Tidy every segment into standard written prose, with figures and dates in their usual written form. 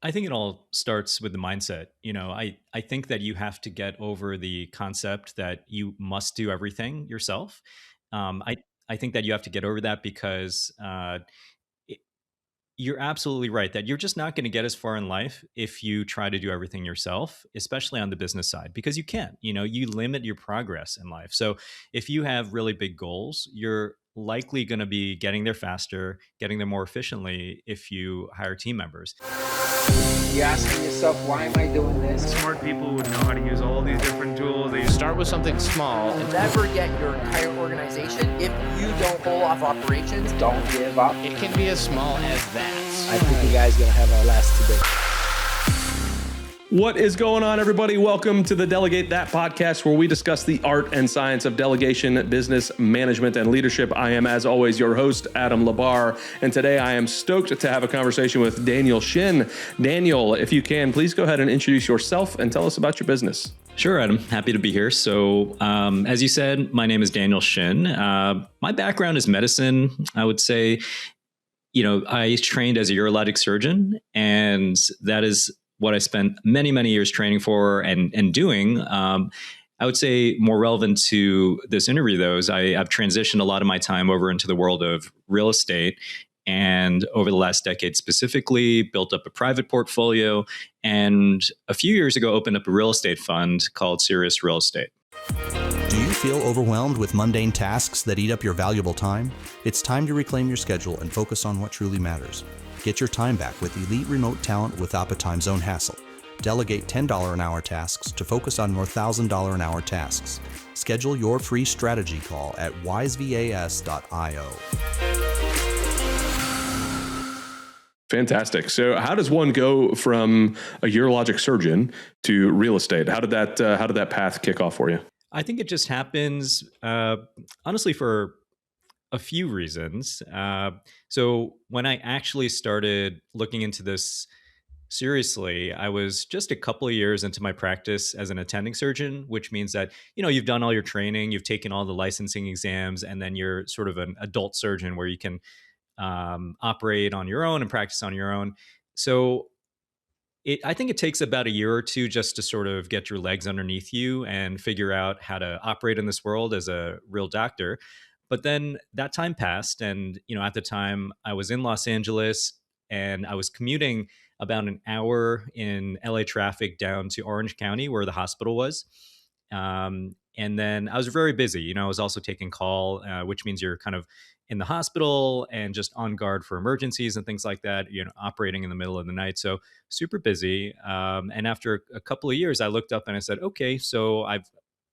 I think it all starts with the mindset. I think that you have to get over the concept that you must do everything yourself. I think that you have to get over that because it, you're absolutely right that you're just not going to get as far in life if you try to do everything yourself, especially on the business side, because you can't. You limit your progress in life. So if you have really big goals, you're likely going to be getting there faster, getting there more efficiently if you hire team members. You're asking yourself, why am I doing this? Smart people would know how to use all these different tools. They Start with something small. You'll never get your entire organization if you don't pull off operations. Don't give up. It can be as small as that. I think you guys are going to have our last today. What is going on, everybody? Welcome to the Delegate That podcast, where we discuss the art and science of delegation, business management, and leadership. I am, as always, your host, 𝗟𝗶𝘀𝗃, and today I am stoked to have a conversation with Daniel Shin. Daniel, if you can, please go ahead and introduce yourself and tell us about your business. Sure, Adam. Happy to be here. So, as you said, my name is Daniel Shin. My background is medicine. I would say, I trained as a urologic surgeon, and that is what I spent many, many years training for and doing. I would say more relevant to this interview, though, is I've transitioned a lot of my time over into the world of real estate. And over the last decade specifically, built up a private portfolio. And a few years ago, opened up a real estate fund called Cereus Real Estate. Do you feel overwhelmed with mundane tasks that eat up your valuable time? It's time to reclaim your schedule and focus on what truly matters. Get your time back with elite remote talent without the time zone hassle. Delegate $10 an hour tasks to focus on more $1,000 an hour tasks. Schedule your free strategy call at 𝗺𝗷𝘁𝗀𝗃.io. Fantastic. So how does one go from a urologic surgeon to real estate? How did that path kick off for you? I think it just happens, honestly, for a few reasons. So when I actually started looking into this seriously, I was just a couple of years into my practice as an attending surgeon, which means that, you've done all your training, you've taken all the licensing exams, and then you're sort of an adult surgeon where you can operate on your own and practice on your own. So I think it takes about a year or two just to sort of get your legs underneath you and figure out how to operate in this world as a real doctor. But then that time passed, and at the time I was in Los Angeles, and I was commuting about an hour in LA traffic down to Orange County, where the hospital was. And then I was very busy. I was also taking call, which means you're kind of in the hospital and just on guard for emergencies and things like that, operating in the middle of the night. So super busy. And after a couple of years, I looked up and I said, okay, so I've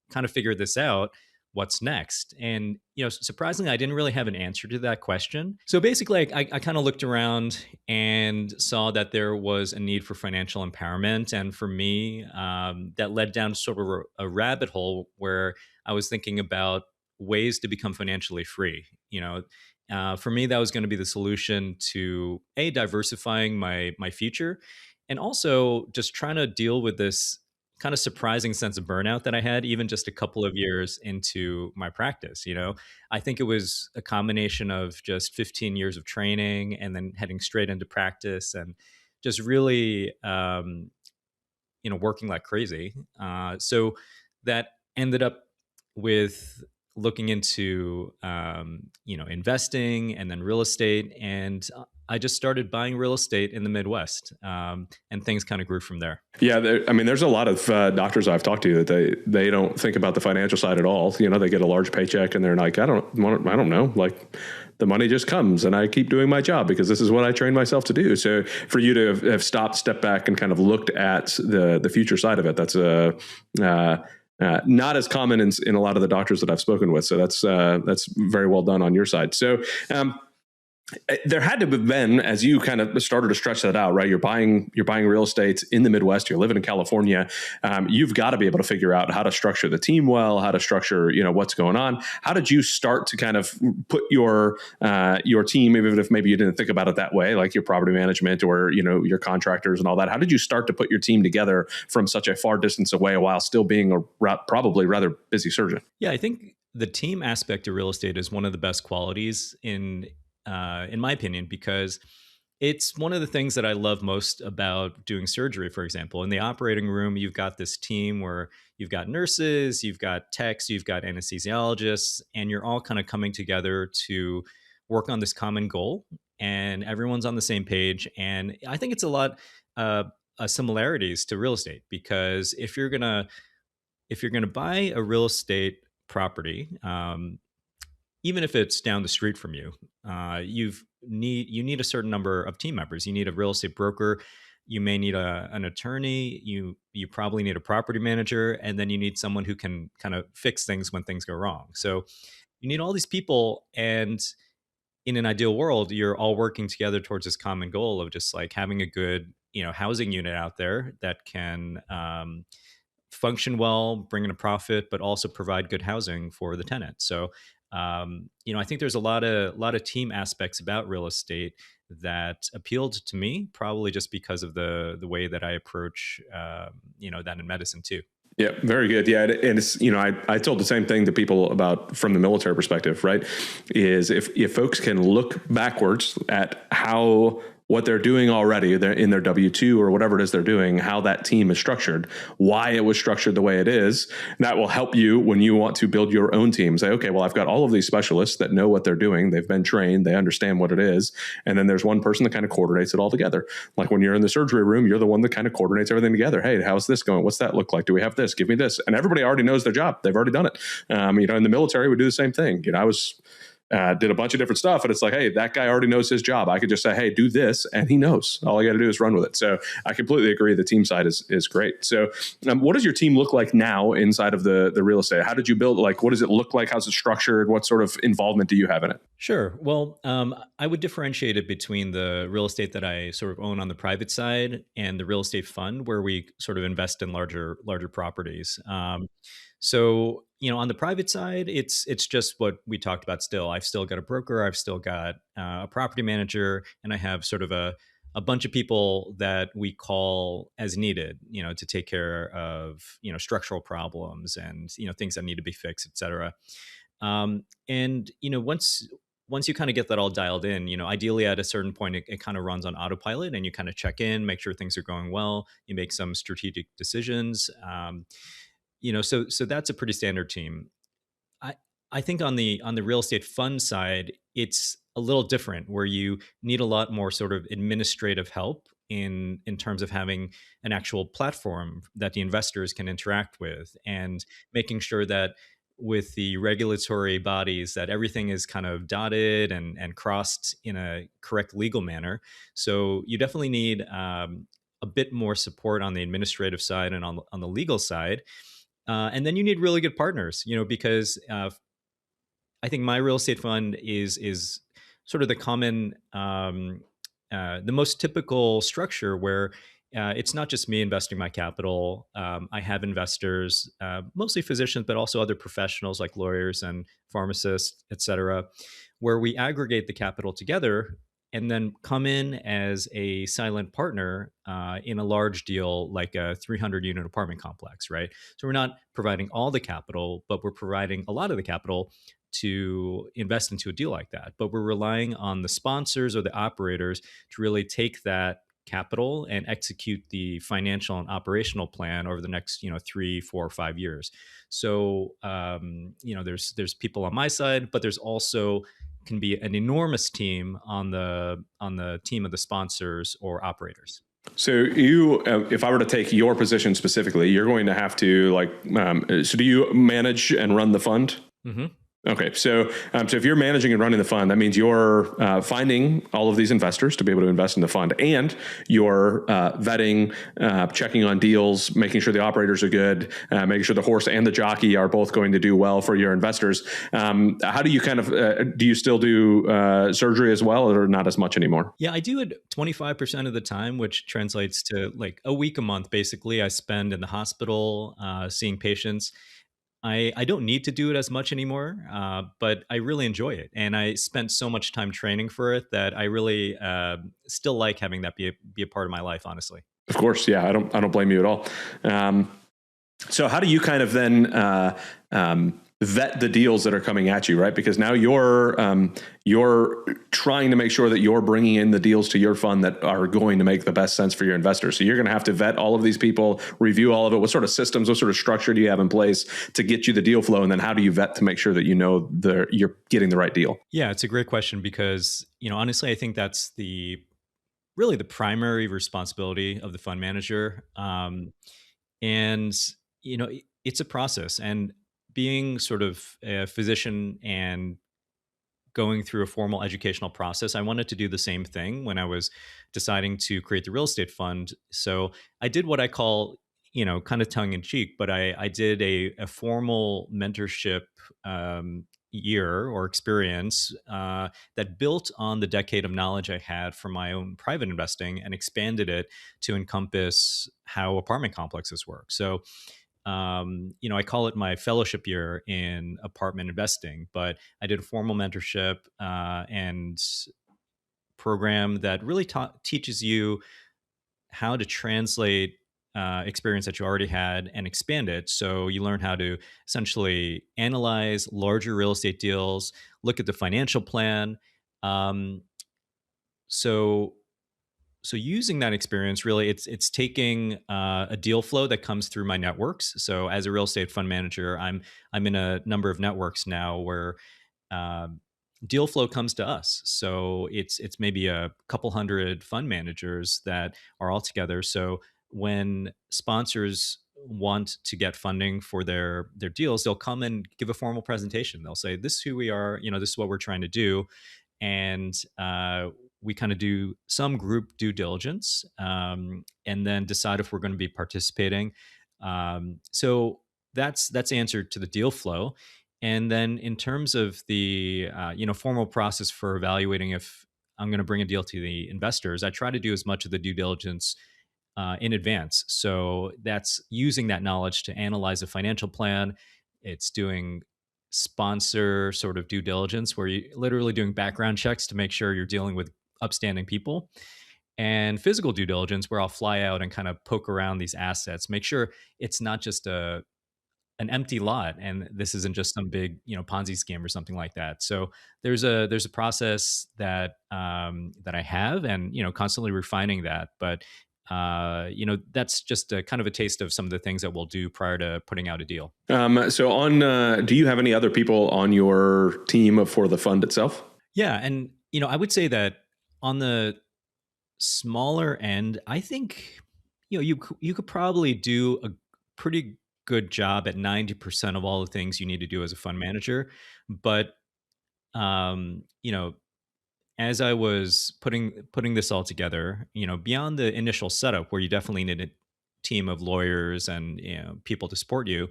kind of figured this out. What's next? And, surprisingly, I didn't really have an answer to that question. So basically, I kind of looked around and saw that there was a need for financial empowerment. And for me, that led down sort of a rabbit hole where I was thinking about ways to become financially free. For me, that was going to be the solution to diversifying my future, and also just trying to deal with this kind of surprising sense of burnout that I had even just a couple of years into my practice. I think it was a combination of just 15 years of training and then heading straight into practice and just really, working like crazy. So that ended up with looking into, investing and then real estate. And I just started buying real estate in the Midwest, and things kind of grew from there. Yeah, there's a lot of doctors I've talked to that they don't think about the financial side at all. They get a large paycheck and they're like, I don't know, like the money just comes and I keep doing my job because this is what I trained myself to do. So for you to have stopped, stepped back, and kind of looked at the future side of it, that's not as common in a lot of the doctors that I've spoken with. So that's very well done on your side. So there had to have been, as you kind of started to stretch that out, right? You're buying real estate in the Midwest. You're living in California. You've got to be able to figure out how to structure the team well, how to structure, what's going on. How did you start to kind of put your team, even if maybe you didn't think about it that way, like your property management or your contractors and all that? How did you start to put your team together from such a far distance away while still being a probably rather busy surgeon? Yeah, I think the team aspect of real estate is one of the best qualities in my opinion, because It's one of the things that I love most about doing surgery, for example. In the operating room, you've got this team where you've got nurses, you've got techs, you've got anesthesiologists, and you're all kind of coming together to work on this common goal. And everyone's on the same page. And I think it's a lot similarities to real estate, because if you're gonna buy a real estate property, even if it's down the street from you, you need a certain number of team members. You need a real estate broker. You may need an attorney. You probably need a property manager, and then you need someone who can kind of fix things when things go wrong. So you need all these people, and in an ideal world, you're all working together towards this common goal of just like having a good, housing unit out there that can function well, bring in a profit, but also provide good housing for the tenant. So, I think there's a lot of team aspects about real estate that appealed to me, probably just because of the way that I approach, that in medicine too. Yeah, very good. Yeah, and it's I told the same thing to people about from the military perspective, right? Is if folks can look backwards at how what they're doing already in their W-2 or whatever it is they're doing, how that team is structured, why it was structured the way it is, that will help you when you want to build your own team. Say, okay, well, I've got all of these specialists that know what they're doing. They've been trained. They understand what it is. And then there's one person that kind of coordinates it all together. Like when you're in the surgery room, you're the one that kind of coordinates everything together. Hey, how's this going? What's that look like? Do we have this? Give me this. And everybody already knows their job. They've already done it. In the military, we do the same thing. Did a bunch of different stuff, and it's like, hey, that guy already knows his job. I could just say, hey, do this, and he knows. All I got to do is run with it. So I completely agree. The team side is great. So what does your team look like now inside of the real estate? How did you build? Like, what does it look like? How's it structured? What sort of involvement do you have in it? Sure. Well, I would differentiate it between the real estate that I sort of own on the private side and the real estate fund, where we sort of invest in larger properties. So, on the private side, it's just what we talked about still. I've still got a broker, I've still got a property manager, and I have sort of a bunch of people that we call as needed, to take care of, structural problems and, things that need to be fixed, et cetera. Once you kind of get that all dialed in, ideally at a certain point, it kind of runs on autopilot, and you kind of check in, make sure things are going well. You make some strategic decisions. So that's a pretty standard team. I I think on the real estate fund side, it's a little different, where you need a lot more sort of administrative help in terms of having an actual platform that the investors can interact with, and making sure that with the regulatory bodies that everything is kind of dotted and crossed in a correct legal manner. So you definitely need a bit more support on the administrative side and on the legal side. And then you need really good partners, because I think my real estate fund is sort of the common, the most typical structure where it's not just me investing my capital. I have investors, mostly physicians, but also other professionals like lawyers and pharmacists, et cetera, where we aggregate the capital together and then come in as a silent partner in a large deal like a 300-unit apartment complex, right? So we're not providing all the capital, but we're providing a lot of the capital to invest into a deal like that. But we're relying on the sponsors or the operators to really take that capital and execute the financial and operational plan over the next 3, 4, 5 years. So there's people on my side, but there's also can be an enormous team on the team of the sponsors or operators. So you, if I were to take your position specifically, you're going to have to so do you manage and run the fund? Mm-hmm. Okay, so if you're managing and running the fund, that means you're finding all of these investors to be able to invest in the fund, and you're vetting, checking on deals, making sure the operators are good, making sure the horse and the jockey are both going to do well for your investors. How do you kind of do you still do surgery as well, or not as much anymore? Yeah, I do it 25% of the time, which translates to like a week a month. Basically, I spend in the hospital seeing patients. I don't need to do it as much anymore, but I really enjoy it. And I spent so much time training for it that I really still like having that be a part of my life, honestly. Of course. Yeah. I don't blame you at all. So how do you kind of then vet the deals that are coming at you, right? Because now you're trying to make sure that you're bringing in the deals to your fund that are going to make the best sense for your investors. So you're going to have to vet all of these people, review all of it. What sort of systems, what sort of structure do you have in place to get you the deal flow? And then how do you vet to make sure that you're getting the right deal? Yeah, it's a great question because, honestly, I think that's really the primary responsibility of the fund manager. And, it's a process. And being sort of a physician and going through a formal educational process, I wanted to do the same thing when I was deciding to create the real estate fund. So I did what I call, kind of tongue in cheek, but I did a formal mentorship year or experience that built on the decade of knowledge I had from my own private investing and expanded it to encompass how apartment complexes work. So I call it my fellowship year in apartment investing, but I did a formal mentorship and program that really teaches you how to translate experience that you already had and expand it. So you learn how to essentially analyze larger real estate deals, look at the financial plan. Um, so so using that experience, really, it's taking a deal flow that comes through my networks. So as a real estate fund manager, I'm in a number of networks now where uh, deal flow comes to us. So it's maybe a couple hundred fund managers that are all together. So when sponsors want to get funding for their deals, they'll come and give a formal presentation. They'll say, "This is who we are. This is what we're trying to do," and we kind of do some group due diligence and then decide if we're going to be participating. So that's answer to the deal flow. And then in terms of the formal process for evaluating if I'm going to bring a deal to the investors, I try to do as much of the due diligence in advance. So that's using that knowledge to analyze a financial plan. It's doing sponsor sort of due diligence where you're literally doing background checks to make sure you're dealing with upstanding people, and physical due diligence where I'll fly out and kind of poke around these assets, make sure it's not just an empty lot and this isn't just some big Ponzi scheme or something like that. So there's a process that that I have, and constantly refining that. But that's just a kind of a taste of some of the things that we'll do prior to putting out a deal. Do you have any other people on your team for the fund itself? Yeah, and I would say that on the smaller end, I think you could probably do a pretty good job at 90% of all the things you need to do as a fund manager. But um, you know, as I was putting this all together, beyond the initial setup where you definitely need a team of lawyers and people to support you,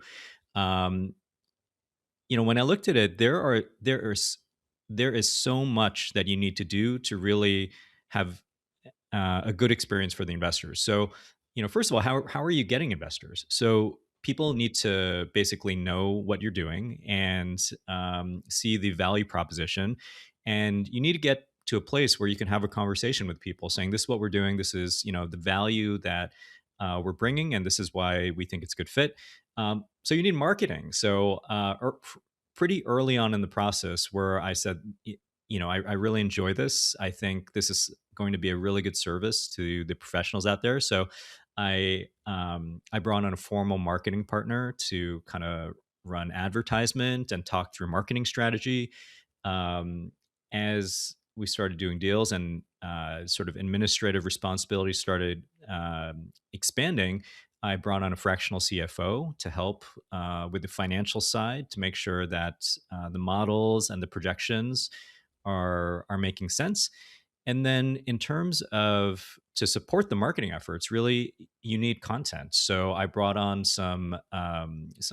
um, when I looked at it, there is so much that you need to do to really have a good experience for the investors. So, first of all, how are you getting investors? So people need to basically know what you're doing and see the value proposition, and you need to get to a place where you can have a conversation with people, saying, "This is what we're doing. This is the value that we're bringing, and this is why we think it's a good fit." So you need marketing. So pretty early on in the process, where I said, I really enjoy this. I think this is going to be a really good service to the professionals out there. So I brought on a formal marketing partner to kind of run advertisement and talk through marketing strategy. As we started doing deals and sort of administrative responsibilities started expanding, I brought on a fractional CFO to help with the financial side to make sure that the models and the projections are making sense. And then in terms of to support the marketing efforts, really you need content. So I brought on some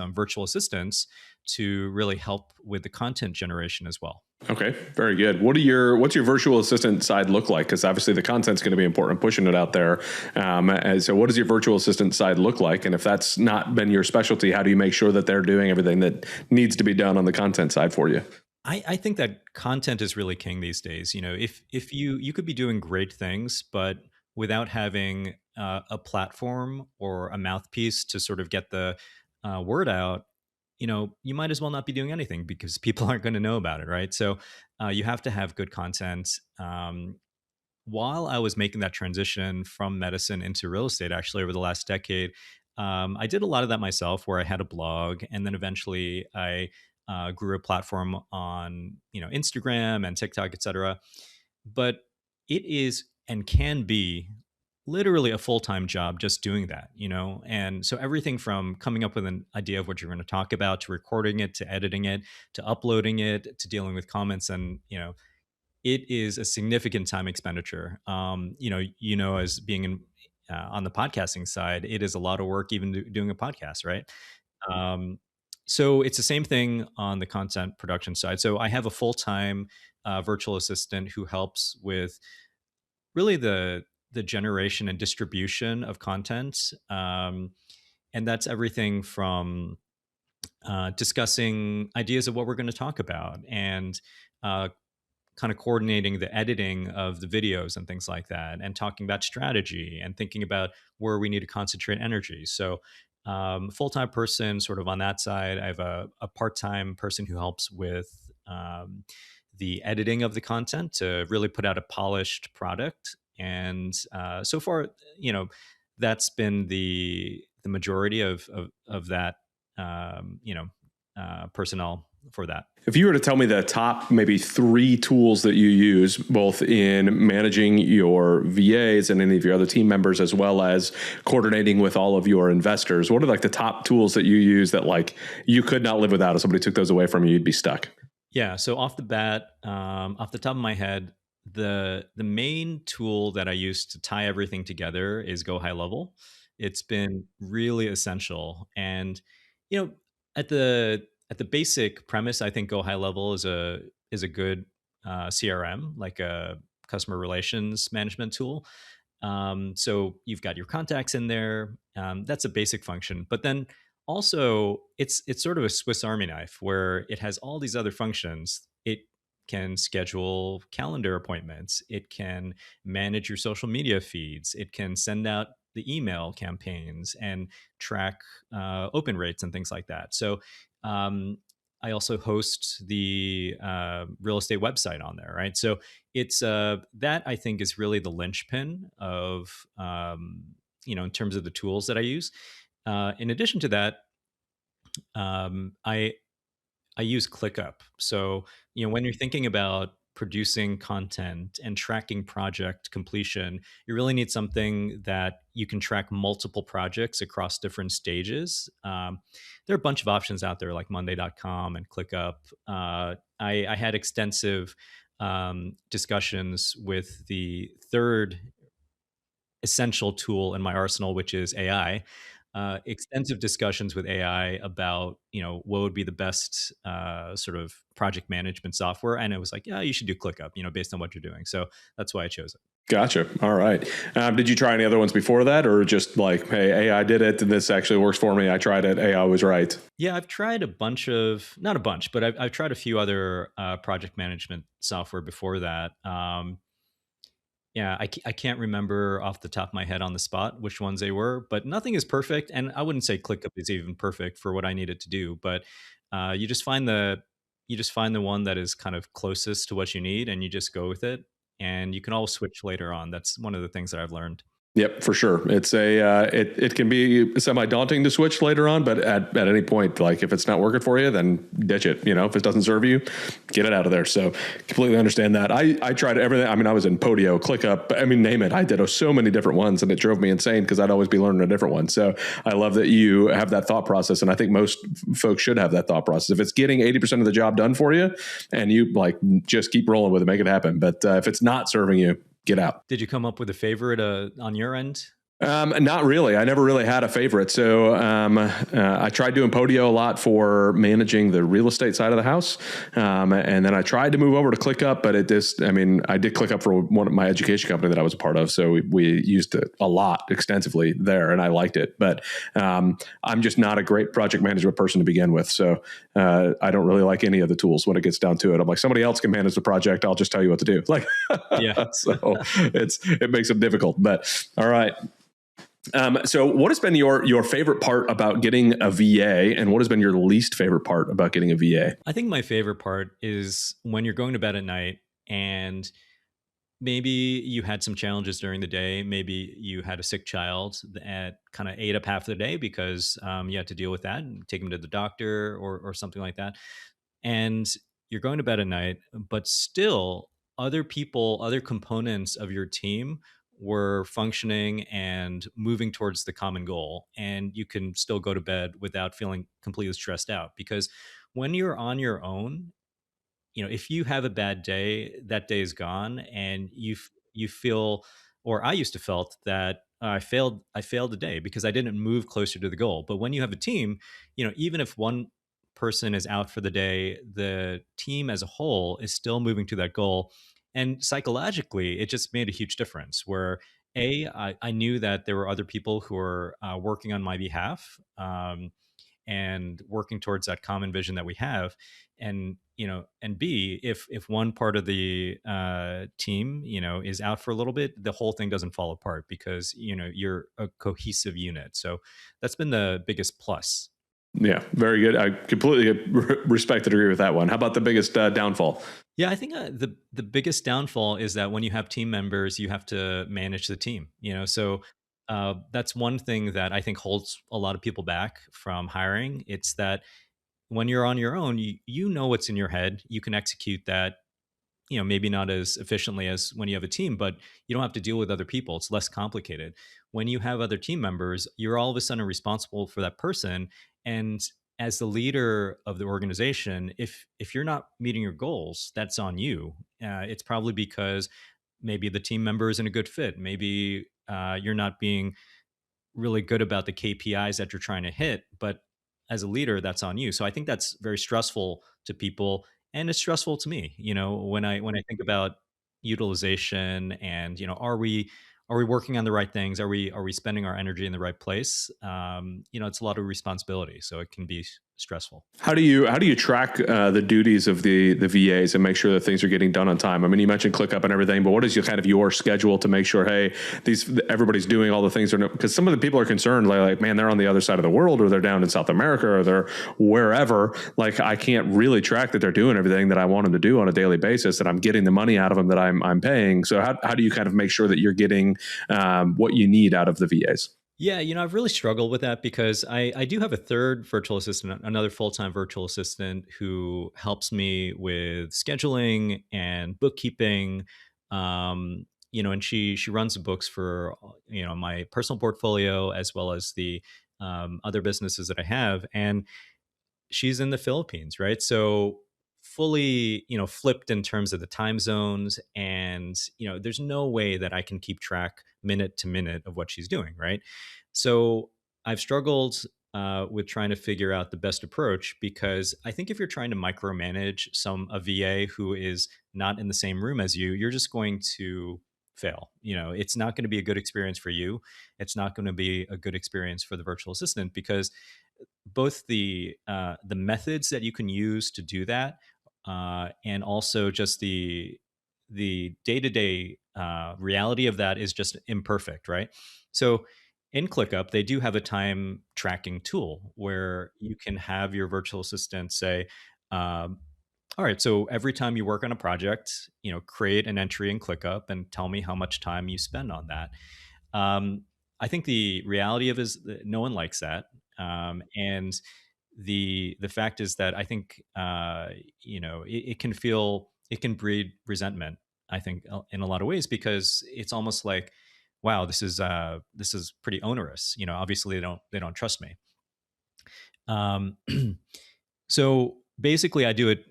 virtual assistants to really help with the content generation as well. Okay, very good. What's your virtual assistant side look like? Because obviously the content's going to be important, pushing it out there. And so what does your virtual assistant side look like? And if that's not been your specialty, how do you make sure that they're doing everything that needs to be done on the content side for you? I think that content is really king these days. If you could be doing great things, but without having a platform or a mouthpiece to sort of get the word out, you might as well not be doing anything because people aren't going to know about it, right? So you have to have good content. While I was making that transition from medicine into real estate, actually over the last decade, I did a lot of that myself, where I had a blog, and then eventually I grew a platform on Instagram and TikTok, etc. But it is and can be literally a full-time job just doing that. And so everything from coming up with an idea of what you're going to talk about, to recording it, to editing it, to uploading it, to dealing with comments, and it is a significant time expenditure. As being on the podcasting side, it is a lot of work even doing a podcast, right? um, so it's the same thing on the content production side. So I have a full-time virtual assistant who helps with really the generation and distribution of content. And that's everything from discussing ideas of what we're going to talk about, and uh, kind of coordinating the editing of the videos and things like that, and talking about strategy and thinking about where we need to concentrate energy. So full-time person sort of on that side. I have a part-time person who helps with the editing of the content to really put out a polished product. And so far, that's been the majority of that, personnel for that. If you were to tell me the top maybe 3 tools that you use, both in managing your VAs and any of your other team members, as well as coordinating with all of your investors, what are like the top tools that you use that like you could not live without? If somebody took those away from you, you'd be stuck. Yeah. So off the bat, off the top of my head, the main tool that I use to tie everything together is 𝗺𝗽𝗃𝗃. It's been really essential. And you know, at the basic premise, I think 𝗺𝗽𝗃𝗃 is a good CRM, like a customer relations management tool. So you've got your contacts in there. That's a basic function. But then also, it's sort of a Swiss Army knife, where it has all these other functions. It can schedule calendar appointments. It can manage your social media feeds. It can send out the email campaigns and track open rates and things like that. So I also host the real estate website on there, right? So it's that I think is really the linchpin of in terms of the tools that I use. In addition to that, I use ClickUp. So when you're thinking about producing content and tracking project completion, you really need something that you can track multiple projects across different stages. There are a bunch of options out there like Monday.com and ClickUp. I had extensive discussions with the third essential tool in my arsenal, which is AI. Extensive discussions with AI about what would be the best sort of project management software, and it was like, yeah, you should do ClickUp, based on what you're doing. So that's why I chose it. Gotcha. All right. Did you try any other ones before that, or just like, hey, AI did it and this actually works for me? I tried it. AI was right. Yeah, I've tried not a bunch, but I've tried a few other project management software before that. Yeah, I can't remember off the top of my head on the spot which ones they were, but nothing is perfect. And I wouldn't say ClickUp is even perfect for what I needed to do, but you just find the one that is kind of closest to what you need, and you just go with it. And you can always switch later on. That's one of the things that I've learned. Yep, for sure. It's it can be semi-daunting to switch later on, but at any point, like if it's not working for you, then ditch it. If it doesn't serve you, get it out of there. So completely understand that. I tried everything. I mean, I was in Podio, ClickUp. I mean, name it. I did so many different ones, and it drove me insane because I'd always be learning a different one. So I love that you have that thought process, and I think most folks should have that thought process. If it's getting 80% of the job done for you, and you like just keep rolling with it, make it happen. But if it's not serving you, get out. Did you come up with a favorite on your end? Not really. I never really had a favorite. So I tried doing Podio a lot for managing the real estate side of the house. And then I tried to move over to ClickUp, but I did ClickUp for one of my education company that I was a part of. So we used it a lot extensively there, and I liked it. But I'm just not a great project management person to begin with. So I don't really like any of the tools when it gets down to it. I'm like, somebody else can manage the project. I'll just tell you what to do. Like, yeah. So it makes it difficult. But all right. So what has been your favorite part about getting a VA, and what has been your least favorite part about getting a VA? I think my favorite part is when you're going to bed at night and maybe you had some challenges during the day. Maybe you had a sick child that kind of ate up half the day because you had to deal with that and take them to the doctor or something like that. And you're going to bed at night, but still other people, other components of your team were functioning and moving towards the common goal. And you can still go to bed without feeling completely stressed out. Because when you're on your own, if you have a bad day, that day is gone, and you feel, or I used to felt that I failed the day because I didn't move closer to the goal. But when you have a team, even if one person is out for the day, the team as a whole is still moving to that goal. And psychologically, it just made a huge difference. Where I knew that there were other people who were working on my behalf. And working towards that common vision that we have, and B, if one part of the team is out for a little bit, the whole thing doesn't fall apart because you're a cohesive unit. So that's been the biggest plus. Yeah, very good. I completely respect and agree with that one. How about the biggest downfall? Yeah, I think the biggest downfall is that when you have team members, you have to manage the team. So that's one thing that I think holds a lot of people back from hiring. It's that when you're on your own, you know what's in your head. You can execute that, maybe not as efficiently as when you have a team, but you don't have to deal with other people. It's less complicated. When you have other team members, you're all of a sudden responsible for that person. And as the leader of the organization, if you're not meeting your goals, that's on you. It's probably because maybe the team member isn't a good fit. Maybe you're not being really good about the KPIs that you're trying to hit, but as a leader, that's on you. So I think that's very stressful to people, and it's stressful to me. When I think about utilization and are we working on the right things? Are we spending our energy in the right place? It's a lot of responsibility, so it can be stressful. How do you track the duties of the VAs and make sure that things are getting done on time? I mean, you mentioned ClickUp and everything, but what is your schedule to make sure, hey, everybody's doing all the things? Because some of the people are concerned, like, man, they're on the other side of the world, or they're down in South America, or they're wherever. Like, I can't really track that they're doing everything that I want them to do on a daily basis, that I'm getting the money out of them that I'm paying. So how do you kind of make sure that you're getting what you need out of the VAs? Yeah, I've really struggled with that because I do have a third virtual assistant, another full-time virtual assistant who helps me with scheduling and bookkeeping. And she runs the books for my personal portfolio as well as the other businesses that I have. And she's in the Philippines, right? So fully, flipped in terms of the time zones. And, there's no way that I can keep track minute to minute of what she's doing, right? So I've struggled with trying to figure out the best approach, because I think if you're trying to micromanage a VA who is not in the same room as you, you're just going to fail. It's not going to be a good experience for you. It's not going to be a good experience for the virtual assistant, because both the methods that you can use to do that, and also just the day-to-day reality of that is just imperfect, right? So in ClickUp, they do have a time tracking tool where you can have your virtual assistant say, all right, so every time you work on a project, create an entry in ClickUp and tell me how much time you spend on that. I think the reality of it is that no one likes that. And the fact is that I think it can breed resentment, I think, in a lot of ways, because it's almost like, wow, this is pretty onerous. Obviously they don't trust me. Um, so basically, I do it.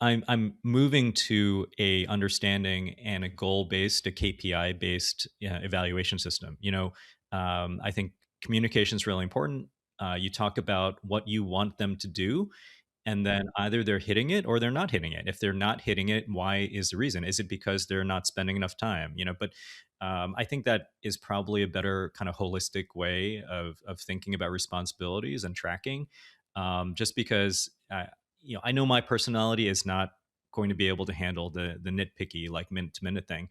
I'm moving to a understanding and a goal based, a KPI based evaluation system. I think communication is really important. You talk about what you want them to do, and then either they're hitting it or they're not hitting it. If they're not hitting it, why is the reason? Is it because they're not spending enough time? But I think that is probably a better kind of holistic way of thinking about responsibilities and tracking. Just because I know my personality is not going to be able to handle the nitpicky, like minute to minute thing.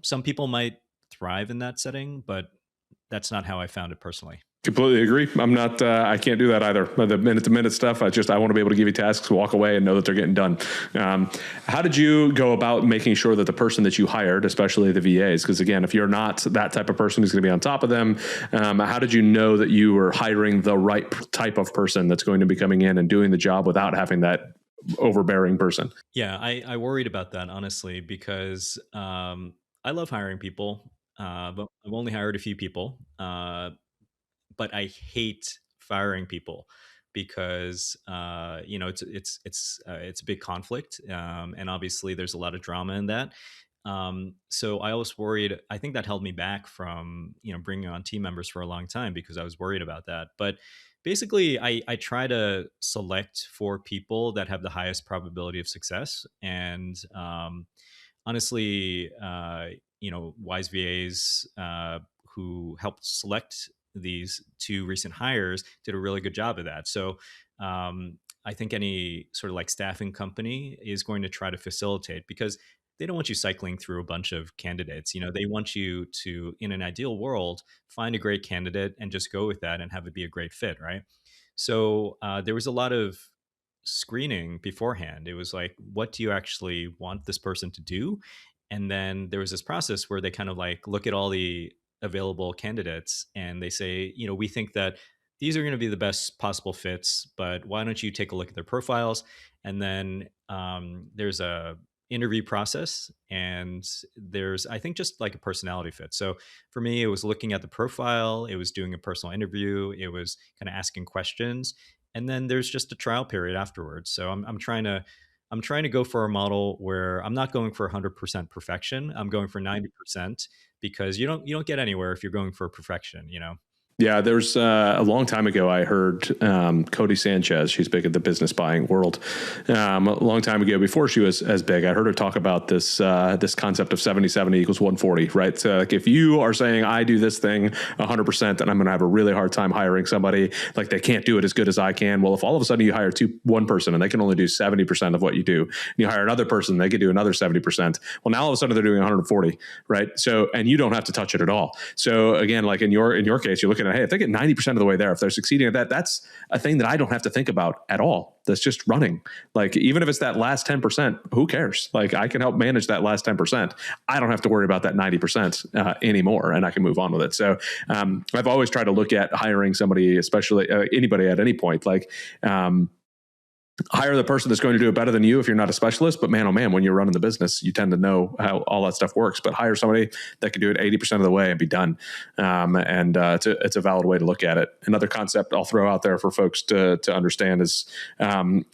Some people might thrive in that setting, but that's not how I found it personally. Completely agree. I'm not, I can't do that either. The minute to minute stuff, I want to be able to give you tasks, walk away and know that they're getting done. How did you go about making sure that the person that you hired, especially the VAs, because again, if you're not that type of person who's going to be on top of them, how did you know that you were hiring the right type of person that's going to be coming in and doing the job without having that overbearing person? Yeah, I worried about that, honestly, because I love hiring people, but I've only hired a few people. But I hate firing people because it's a big conflict, and obviously there's a lot of drama in that. So I was worried. I think that held me back from bringing on team members for a long time because I was worried about that. But basically, I try to select for people that have the highest probability of success, and honestly, wise VAs who helped select these two recent hires did a really good job of that. So I think any sort of like staffing company is going to try to facilitate because they don't want you cycling through a bunch of candidates. They want you to, in an ideal world, find a great candidate and just go with that and have it be a great fit, right? So there was a lot of screening beforehand. It was like, what do you actually want this person to do? And then there was this process where they kind of like look at all the available candidates and they say, we think that these are going to be the best possible fits, but why don't you take a look at their profiles? And then there's a interview process, and there's, I think, just like a personality fit. So for me, it was looking at the profile, it was doing a personal interview, it was kind of asking questions, and then there's just a trial period afterwards. So I'm trying to go for a model where I'm not going for 100% perfection. I'm going for 90% because you don't get anywhere if you're going for perfection. Yeah, there's a long time ago, I heard 𝗺𝗫𝗀 Sanchez. She's big in the business buying world. A long time ago, before she was as big, I heard her talk about this concept of 70/70 equals 140, right? So like if you are saying, I do this thing 100% and I'm going to have a really hard time hiring somebody, like they can't do it as good as I can. Well, if all of a sudden you hire one person and they can only do 70% of what you do, and you hire another person, they could do another 70%. Well, now all of a sudden they're doing 140, right? So, and you don't have to touch it at all. So again, like in your case, you're looking at, hey, if they get 90% of the way there, if they're succeeding at that, that's a thing that I don't have to think about at all. That's just running. Like, even if it's that last 10%, who cares? Like, I can help manage that last 10%. I don't have to worry about that 90% anymore, and I can move on with it. So I've always tried to look at hiring somebody, especially anybody at any point, like, hire the person that's going to do it better than you if you're not a specialist. But man, oh man, when you're running the business, you tend to know how all that stuff works. But hire somebody that can do it 80% of the way and be done. It's a valid way to look at it. Another concept I'll throw out there for folks to understand is when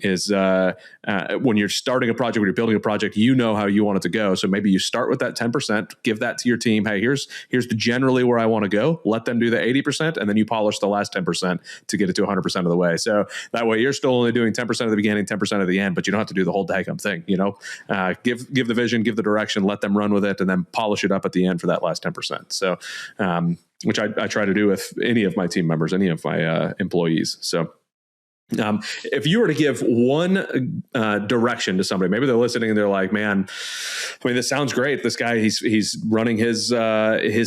you're starting a project, when you're building a project, you know how you want it to go. So maybe you start with that 10%, give that to your team. Hey, here's generally where I want to go. Let them do the 80%, and then you polish the last 10% to get it to 100% of the way. So that way you're still only doing 10% of the beginning, 10% of the end, but you don't have to do the whole daggum thing. Give the vision, give the direction, let them run with it, and then polish it up at the end for that last 10%. So, which I try to do with any of my team members, any of my employees. So, if you were to give one direction to somebody, maybe they're listening and they're like, man, I mean, this sounds great. This guy, he's running his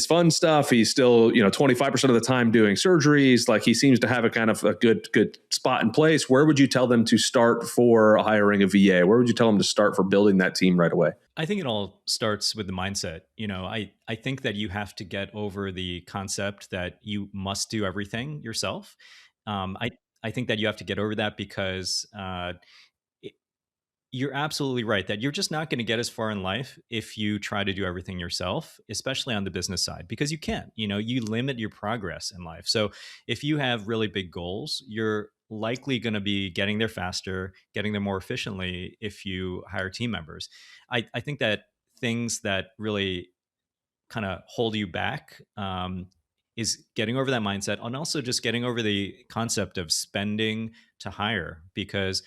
fun stuff. He's still, 25% of the time doing surgeries. Like, he seems to have a kind of a good spot in place. Where would you tell them to start for hiring a VA? Where would you tell them to start for building that team right away? I think it all starts with the mindset. I think that you have to get over the concept that you must do everything yourself. I think that you have to get over that because you're absolutely right that you're just not going to get as far in life if you try to do everything yourself, especially on the business side, because you can't. You limit your progress in life. So if you have really big goals, you're likely going to be getting there faster, getting there more efficiently if you hire team members. I think that things that really kind of hold you back is getting over that mindset, and also just getting over the concept of spending to hire, because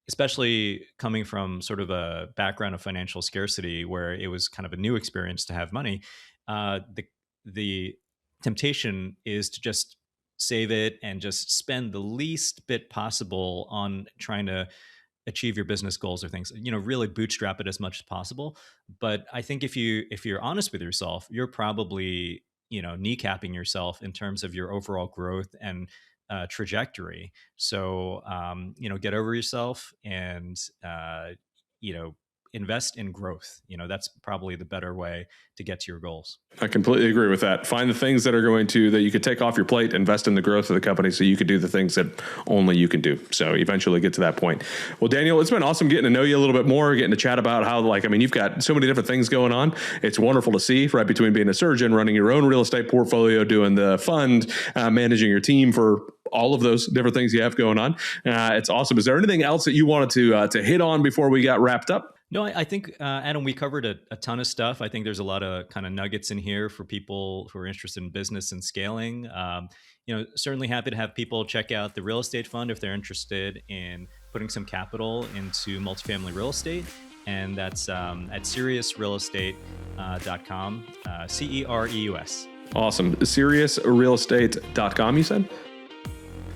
especially coming from sort of a background of financial scarcity where it was kind of a new experience to have money, the temptation is to just save it and just spend the least bit possible on trying to achieve your business goals or things, really bootstrap it as much as possible. But I think if you're honest with yourself, you're probably kneecapping yourself in terms of your overall growth and trajectory. So, get over yourself and, invest in growth. That's probably the better way to get to your goals. I completely agree with that. Find the things that you could take off your plate, invest in the growth of the company so you could do the things that only you can do. So eventually get to that point. Well, Daniel, it's been awesome getting to know you a little bit more, getting to chat about how, you've got so many different things going on. It's wonderful to see, right, between being a surgeon, running your own real estate portfolio, doing the fund, managing your team for all of those different things you have going on. It's awesome. Is there anything else that you wanted to hit on before we got wrapped up? No, I think, Adam, we covered a ton of stuff. I think there's a lot of kind of nuggets in here for people who are interested in business and scaling. Certainly happy to have people check out the real estate fund if they're interested in putting some capital into multifamily real estate. And that's at cereusrealestate.com, CEREUS. Awesome. Cereusrealestate.com, you said?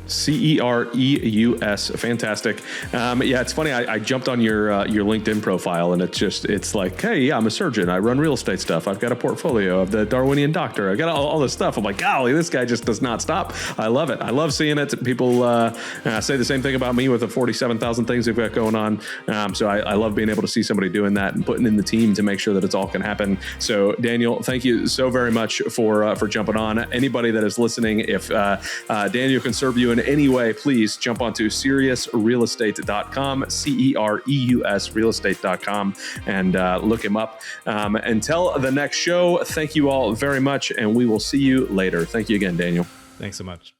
CEREUS. Fantastic. It's funny. I jumped on your LinkedIn profile, and it's like, hey, yeah, I'm a surgeon. I run real estate stuff. I've got a portfolio of the Darwinian doctor. I got all this stuff. I'm like, golly, this guy just does not stop. I love it. I love seeing it. People say the same thing about me with the 47,000 things we've got going on. So I love being able to see somebody doing that and putting in the team to make sure that it's all can happen. So Daniel, thank you so very much for jumping on. Anybody that is listening, if Daniel can serve you in any way, please jump onto cereusrealestate.com, CEREUS realestate.com, and look him up. Until the next show, thank you all very much, and we will see you later. Thank you again, Daniel. Thanks so much.